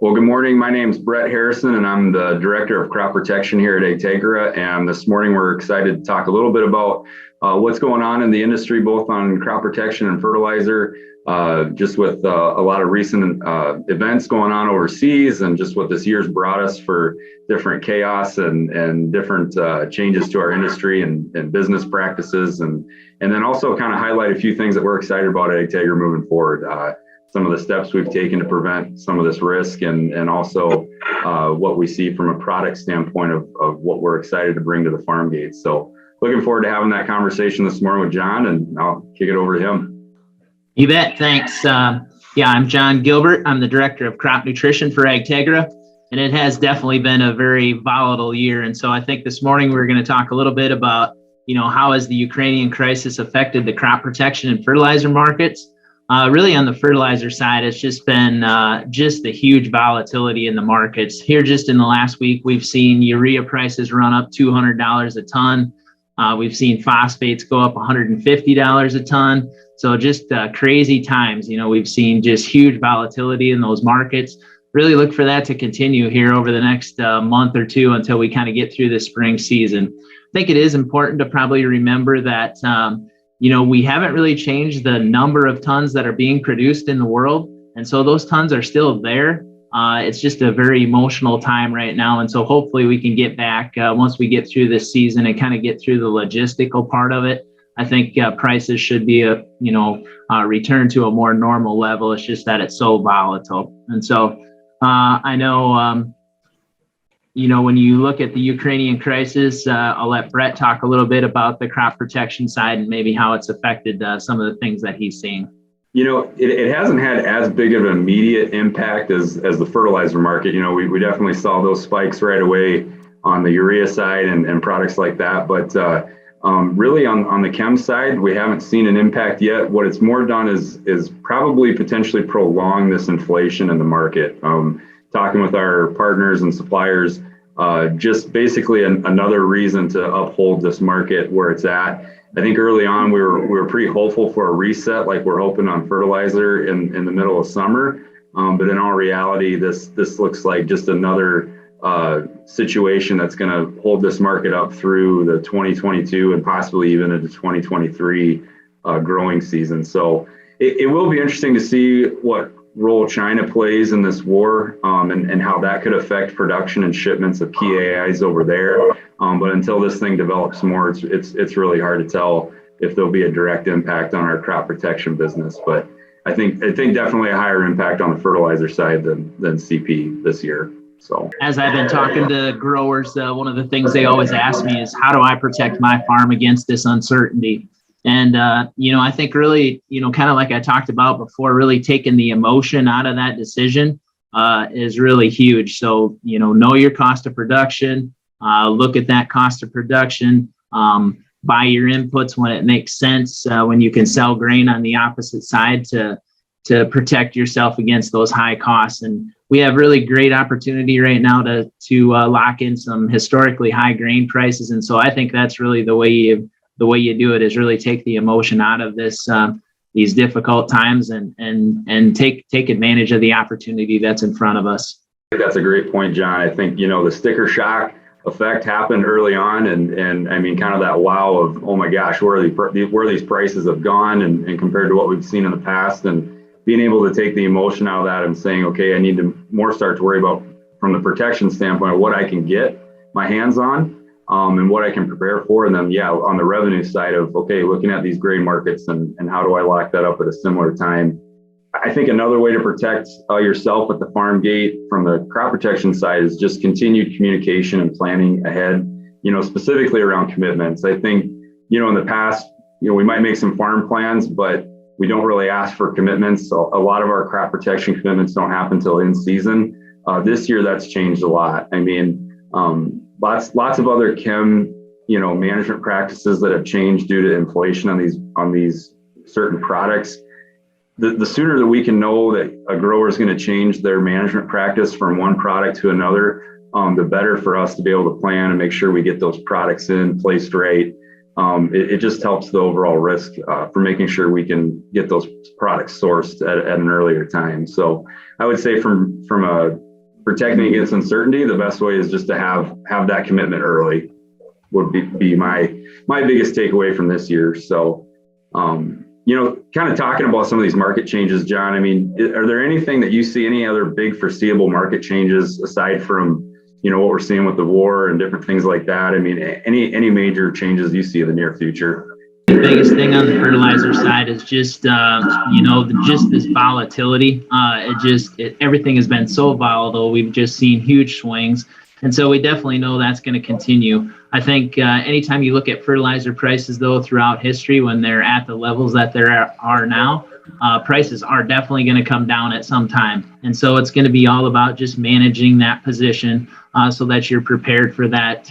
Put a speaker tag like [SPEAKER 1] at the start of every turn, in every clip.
[SPEAKER 1] Well, good morning. My name is Brett Harrison, and I'm the Director of Crop Protection here at Agtegra. And this morning, we're excited to talk a little bit about what's going on in the industry, both on crop protection and fertilizer, just with a lot of recent events going on overseas, and just what this year's brought us for different chaos and different changes to our industry and business practices, and then also kind of highlight a few things that we're excited about at Agtegra moving forward. Some of the steps we've taken to prevent some of this risk, and also what we see from a product standpoint of what we're excited to bring to the farm gate. So looking forward to having that conversation this morning with Jon, and I'll kick it over to him.
[SPEAKER 2] You bet. Thanks. I'm Jon Gilbert. I'm the Director of Crop Nutrition for Agtegra, and it has definitely been a very volatile year. And so I think this morning we're going to talk a little bit about, how has the Ukrainian crisis affected the crop protection and fertilizer markets. Really on the fertilizer side, it's just been just a huge volatility in the markets. Here just in the last week, we've seen urea prices run up $200 a ton. We've seen phosphates go up $150 a ton. So just crazy times. We've seen just huge volatility in those markets. Really look for that to continue here over the next month or two until we kind of get through the spring season. I think it is important to probably remember that we haven't really changed the number of tons that are being produced in the world. And so those tons are still there. It's just a very emotional time right now. And so hopefully we can get back once we get through this season and kind of get through the logistical part of it. I think prices should be return to a more normal level. It's just that it's so volatile. And so I know, when you look at the Ukrainian crisis, I'll let Brett talk a little bit about the crop protection side and maybe how it's affected some of the things that he's seeing.
[SPEAKER 1] It hasn't had as big of an immediate impact as the fertilizer market. We definitely saw those spikes right away on the urea side and products like that. But really on the chem side, we haven't seen an impact yet. What it's more done is probably potentially prolong this inflation in the market. Talking with our partners and suppliers, just basically another reason to uphold this market where it's at. I think early on we were pretty hopeful for a reset, like we're hoping on fertilizer in the middle of summer. But in all reality, this looks like just another situation that's going to hold this market up through the 2022 and possibly even into 2023 growing season. So it will be interesting to see what role China plays in this war, and how that could affect production and shipments of key AIs over there. But until this thing develops more, it's really hard to tell if there'll be a direct impact on our crop protection business. But I think definitely a higher impact on the fertilizer side than CP this year. So
[SPEAKER 2] as I've been talking to growers, one of the things they always ask me is, how do I protect my farm against this uncertainty? And, I think really, kind of like I talked about before, really taking the emotion out of that decision is really huge. So, know your cost of production, look at that cost of production, buy your inputs when it makes sense, when you can sell grain on the opposite side to protect yourself against those high costs. And we have really great opportunity right now to lock in some historically high grain prices. And so I think that's really the way you do it, is really take the emotion out of this, these difficult times and take advantage of the opportunity that's in front of us.
[SPEAKER 1] I think that's a great point, Jon. I think, the sticker shock effect happened early on. And I mean, kind of that wow of, oh my gosh, where these prices have gone and compared to what we've seen in the past, and being able to take the emotion out of that and saying, okay, I need to more start to worry about from the protection standpoint of what I can get my hands on. And what I can prepare for. And then, on the revenue side of, okay, looking at these grain markets and how do I lock that up at a similar time? I think another way to protect yourself at the farm gate from the crop protection side is just continued communication and planning ahead, specifically around commitments. I think, in the past, we might make some farm plans, but we don't really ask for commitments. So a lot of our crop protection commitments don't happen until in season. This year, that's changed a lot. I mean, lots of other chem, management practices that have changed due to inflation on these certain products. The sooner that we can know that a grower is going to change their management practice from one product to another, the better for us to be able to plan and make sure we get those products placed right. It just helps the overall risk for making sure we can get those products sourced at an earlier time. So I would say from a protecting against uncertainty, the best way is just to have that commitment early would be my biggest takeaway from this year. So, kind of talking about some of these market changes, John, I mean, are there anything that you see, any other big foreseeable market changes aside from, what we're seeing with the war and different things like that? I mean, any major changes you see in the near future?
[SPEAKER 2] The biggest thing on the fertilizer side is just, just this volatility. Everything has been so volatile. We've just seen huge swings. And so we definitely know that's going to continue. I think anytime you look at fertilizer prices, though, throughout history, when they're at the levels that there are now, prices are definitely going to come down at some time. And so it's going to be all about just managing that position so that you're prepared for that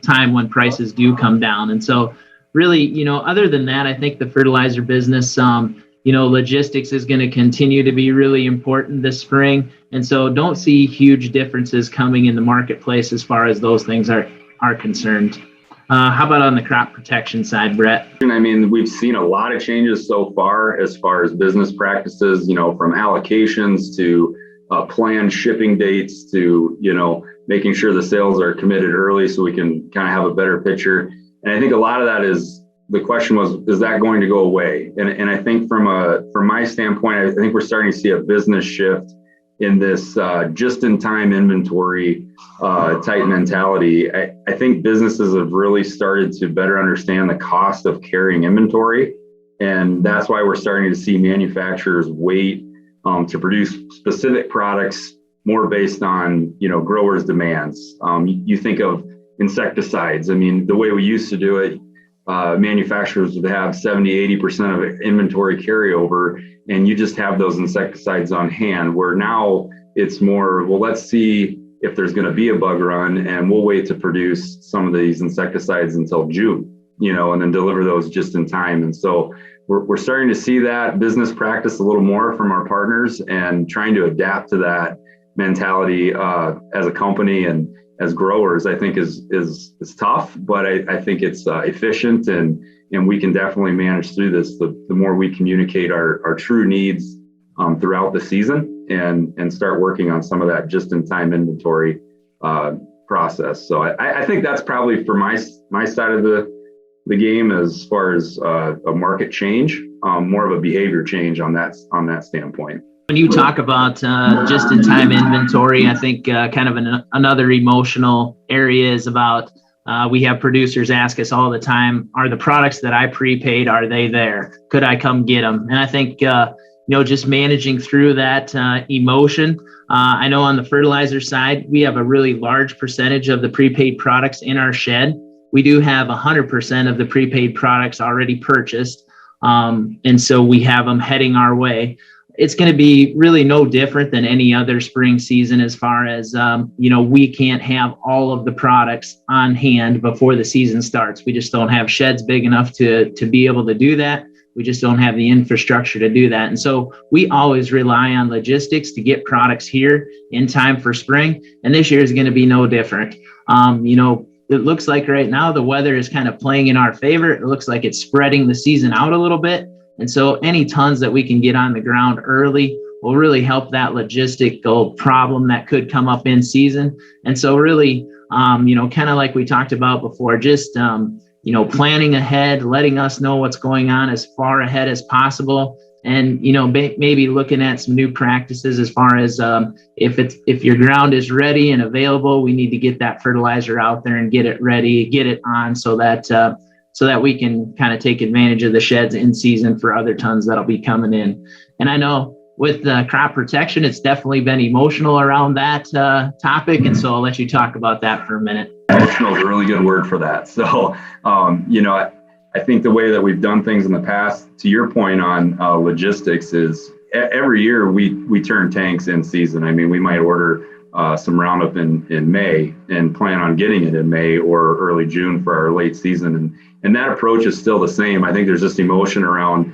[SPEAKER 2] time when prices do come down. And so really, other than that, I think the fertilizer business, logistics is going to continue to be really important this spring. And so don't see huge differences coming in the marketplace as far as those things are concerned. How about on the crop protection side, Brett?
[SPEAKER 1] I mean, we've seen a lot of changes so far as business practices, from allocations to planned shipping dates to, making sure the sales are committed early so we can kind of have a better picture. And I think a lot of that the question was, is that going to go away? And I think from my standpoint, I think we're starting to see a business shift in this just-in-time inventory type mentality. I think businesses have really started to better understand the cost of carrying inventory. And that's why we're starting to see manufacturers wait to produce specific products more based on, growers' demands. You think of insecticides. I mean, the way we used to do it, manufacturers would have 70-80% of inventory carryover, and you just have those insecticides on hand, where now it's more, well, let's see if there's going to be a bug run, and we'll wait to produce some of these insecticides until June, and then deliver those just in time. And so we're starting to see that business practice a little more from our partners, and trying to adapt to that mentality as a company and as growers, I think is tough, but I think it's efficient, and we can definitely manage through this. The more we communicate our true needs throughout the season and start working on some of that just-in-time inventory process. So I think that's probably for my side of the game as far as a market change, more of a behavior change on that standpoint.
[SPEAKER 2] When you talk about just-in-time inventory, I think kind of another emotional area is about we have producers ask us all the time, are the products that I prepaid, are they there? Could I come get them? And I think, just managing through that emotion. I know on the fertilizer side, we have a really large percentage of the prepaid products in our shed. We do have 100% of the prepaid products already purchased. And so we have them heading our way. It's going to be really no different than any other spring season as far as, we can't have all of the products on hand before the season starts. We just don't have sheds big enough to be able to do that. We just don't have the infrastructure to do that. And so we always rely on logistics to get products here in time for spring. And this year is going to be no different. It looks like right now the weather is kind of playing in our favor. It looks like it's spreading the season out a little bit. And so any tons that we can get on the ground early will really help that logistical problem that could come up in season. And so really, kind of like we talked about before, just, planning ahead, letting us know what's going on as far ahead as possible. And, maybe looking at some new practices as far as if your ground is ready and available, we need to get that fertilizer out there and get it ready, get it on so that we can kind of take advantage of the sheds in season for other tons that'll be coming in. And I know with crop protection, it's definitely been emotional around that topic. And so I'll let you talk about that for a minute.
[SPEAKER 1] Emotional is a really good word for that. So, I think the way that we've done things in the past, to your point on logistics, is every year we turn tanks in season. I mean, we might order some Roundup in May and plan on getting it in May or early June for our late season. And that approach is still the same. I think there's just emotion around,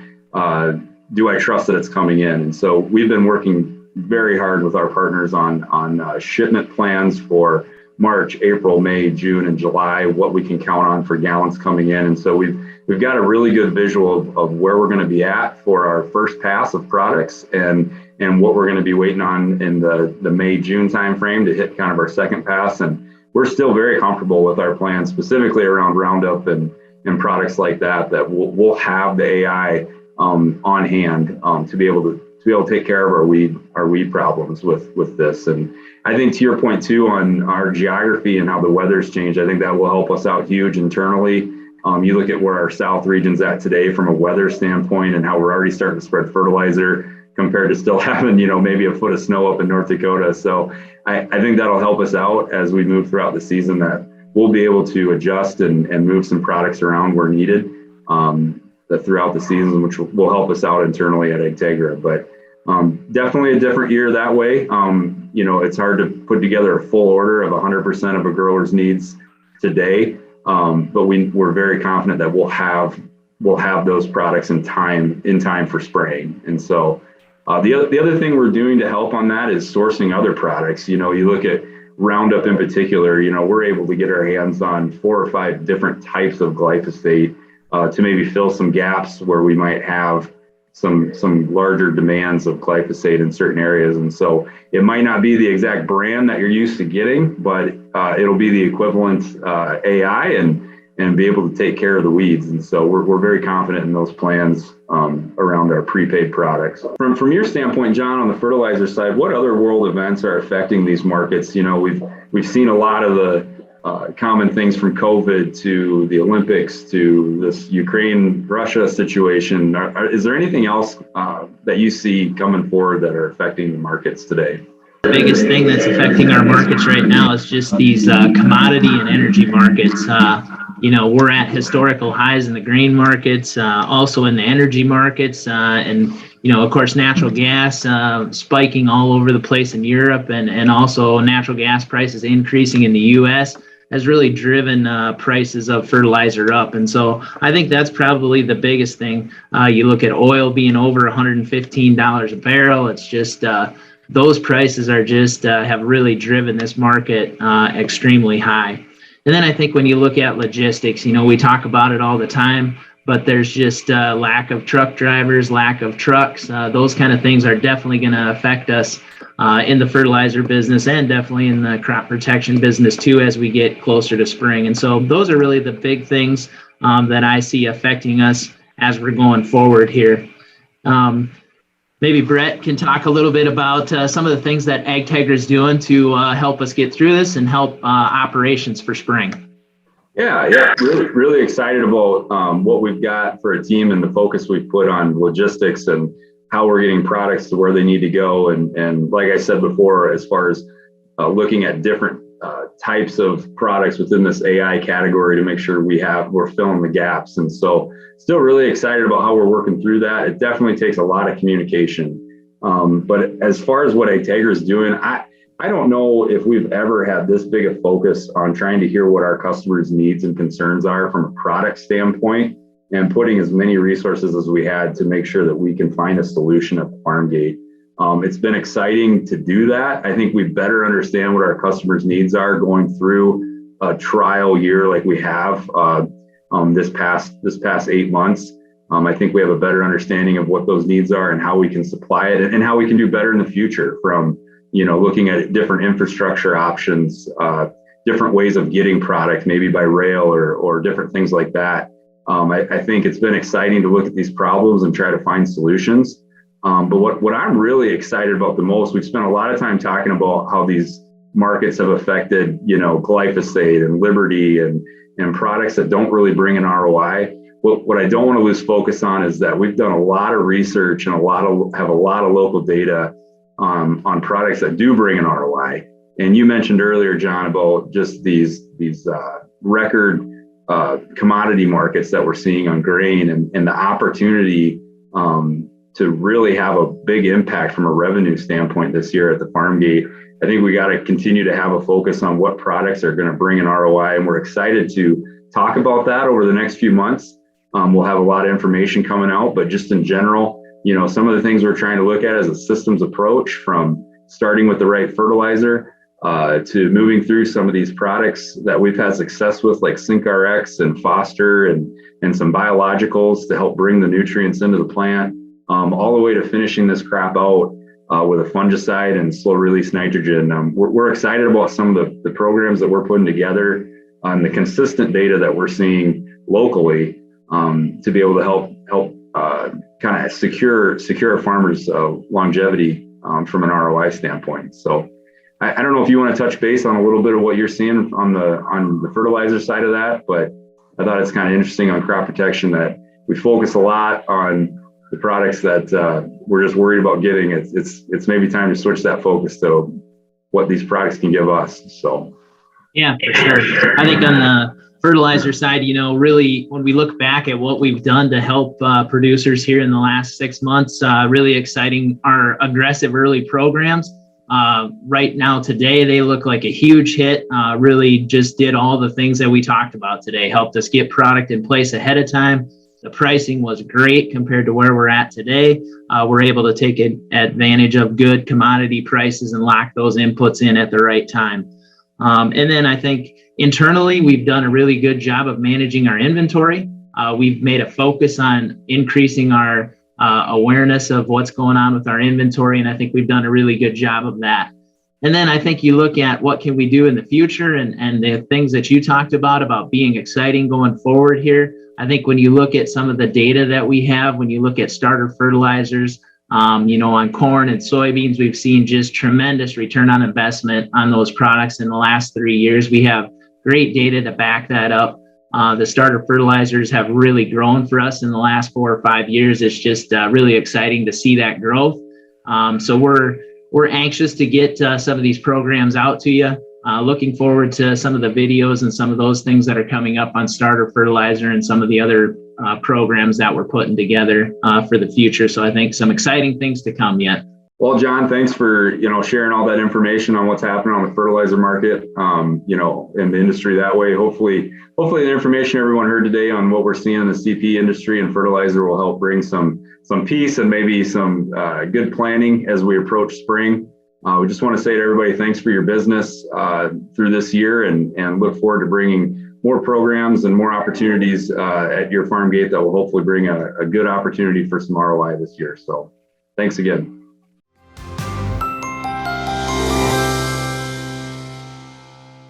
[SPEAKER 1] do I trust that it's coming in? And so we've been working very hard with our partners on shipment plans for March, April, May, June, and July, what we can count on for gallons coming in. And so we've we've got a really good visual of where we're going to be at for our first pass of products and what we're going to be waiting on in the May-June timeframe to hit kind of our second pass. And we're still very comfortable with our plans, specifically around Roundup and products like that we'll have the AI on hand to be able to take care of our weed problems with this. And I think to your point too on our geography and how the weather's changed, I think that will help us out huge internally. You look at where our south region's at today from a weather standpoint and how we're already starting to spread fertilizer compared to still having, maybe a foot of snow up in North Dakota. So I think that'll help us out as we move throughout the season, that we'll be able to adjust and move some products around where needed throughout the season, which will help us out internally at Agtegra. But definitely a different year that way. It's hard to put together a full order of 100% of a grower's needs today, but we're very confident that we'll have those products in time for spraying. And so the other thing we're doing to help on that is sourcing other products. You look at Roundup in particular, we're able to get our hands on 4 or 5 different types of glyphosate to maybe fill some gaps where we might have some larger demands of glyphosate in certain areas. And so it might not be the exact brand that you're used to getting, but it'll be the equivalent AI and be able to take care of the weeds. And so we're very confident in those plans around our prepaid products. From your standpoint, John, on the fertilizer side, what other world events are affecting these markets? We've seen a lot of the common things from COVID to the Olympics to this Ukraine-Russia situation. Is there anything else that you see coming forward that are affecting the markets today?
[SPEAKER 2] The biggest thing that's affecting our markets right now is just these commodity and energy markets. We're at historical highs in the grain markets, also in the energy markets, and of course, natural gas spiking all over the place in Europe, and also natural gas prices increasing in the U.S. has really driven prices of fertilizer up. And so I think that's probably the biggest thing. You look at oil being over $115 a barrel. It's just those prices are just have really driven this market extremely high. And then I think when you look at logistics, we talk about it all the time, but there's just lack of truck drivers, lack of trucks. Those kind of things are definitely going to affect us in the fertilizer business and definitely in the crop protection business too as we get closer to spring. And so those are really the big things that I see affecting us as we're going forward here. Maybe Brett can talk a little bit about some of the things that Agtegra is doing to help us get through this and help operations for spring.
[SPEAKER 1] Yeah, really excited about what we've got for a team and the focus we've put on logistics and how we're getting products to where they need to go. And like I said before, as far as looking at different types of products within this AI category to make sure we're filling the gaps. And so still really excited about how we're working through that. It definitely takes a lot of communication. But as far as what Agtegra is doing, I don't know if we've ever had this big a focus on trying to hear what our customers' needs and concerns are from a product standpoint and putting as many resources as we had to make sure that we can find a solution at the farm gate. It's been exciting to do that. I think we better understand what our customers' needs are going through a trial year like we have this past 8 months. I think we have a better understanding of what those needs are and how we can supply it and how we can do better in the future from looking at different infrastructure options, different ways of getting product, maybe by rail or different things like that. I think it's been exciting to look at these problems and try to find solutions. But what I'm really excited about the most, we've spent a lot of time talking about how these markets have affected, glyphosate and Liberty and products that don't really bring an ROI. What I don't want to lose focus on is that we've done a lot of research and have a lot of local data on products that do bring an ROI. And you mentioned earlier, John, about just these record commodity markets that we're seeing on grain and the opportunity to really have a big impact from a revenue standpoint this year at the farm gate. I think we got to continue to have a focus on what products are going to bring an ROI, and we're excited to talk about that over the next few months. We'll have a lot of information coming out, but just in general, some of the things we're trying to look at is a systems approach from starting with the right fertilizer to moving through some of these products that we've had success with, like SyncRx and Foster and and some biologicals to help bring the nutrients into the plant, all the way to finishing this crop out with a fungicide and slow release nitrogen. We're excited about some of the programs that we're putting together on the consistent data that we're seeing locally, to be able to help kind of secure our farmers' longevity from an ROI standpoint. So I don't know if you want to touch base on a little bit of what you're seeing on the fertilizer side of that, but I thought it's kind of interesting on crop protection that we focus a lot on the products that we're just worried about getting. It's maybe time to switch that focus to what these products can give us. So
[SPEAKER 2] yeah, for sure. I think on the fertilizer side, really when we look back at what we've done to help producers here in the last 6 months, really exciting, our aggressive early programs. Right now today, they look like a huge hit. Really just did all the things that we talked about today, helped us get product in place ahead of time. The pricing was great compared to where we're at today. We're able to take advantage of good commodity prices and lock those inputs in at the right time. And then I think internally, we've done a really good job of managing our inventory. We've made a focus on increasing our awareness of what's going on with our inventory, and I think we've done a really good job of that. And then I think you look at what can we do in the future and the things that you talked about being exciting going forward here. I think when you look at some of the data that we have, when you look at starter fertilizers, on corn and soybeans, we've seen just tremendous return on investment on those products in the last 3 years. We have great data to back that up. The starter fertilizers have really grown for us in the last 4 or 5 years. It's just really exciting to see that growth. So we're anxious to get some of these programs out to you. Looking forward to some of the videos and some of those things that are coming up on starter fertilizer and some of the other programs that we're putting together for the future. So I think some exciting things to come yet.
[SPEAKER 1] Well, John, thanks for sharing all that information on what's happening on the fertilizer market, in the industry that way. Hopefully the information everyone heard today on what we're seeing in the CP industry and fertilizer will help bring some peace and maybe some good planning as we approach spring. We just want to say to everybody, thanks for your business through this year, and look forward to bringing more programs and more opportunities at your farm gate that will hopefully bring a good opportunity for some ROI this year. So thanks again.